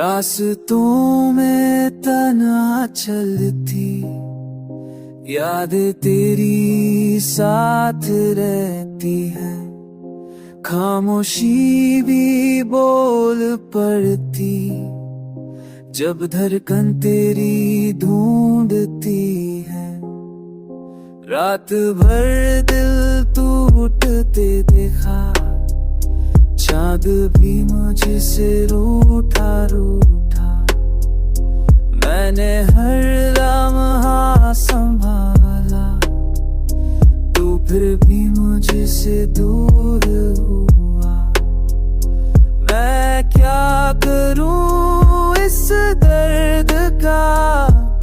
रास्तों में तना चलती याद तेरी साथ रहती है, खामोशी भी बोल पड़ती जब धड़कन तेरी ढूंढती है। रात भर दिल टूटते देखा, चाँद भी मुझसे रूठा रूठा। मैंने हर लम्हा संभाला, तू फिर भी मुझसे दूर हुआ। मैं क्या करूं इस दर्द का,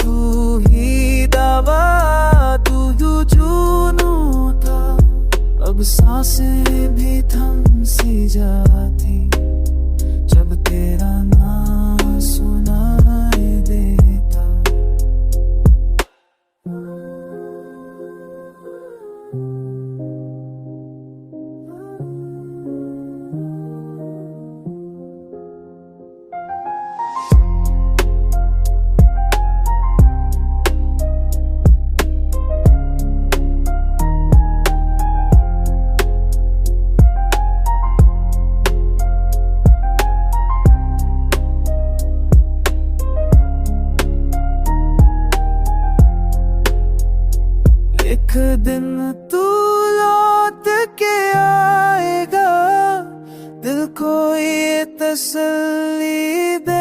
तू ही दवा तू ही जुनूं था। अब सांसें भी थम सी जाती जब तेरा नाम सुनाई देता। एक दिन तू लौट के आएगा, दिल को ये तसल्ली दे।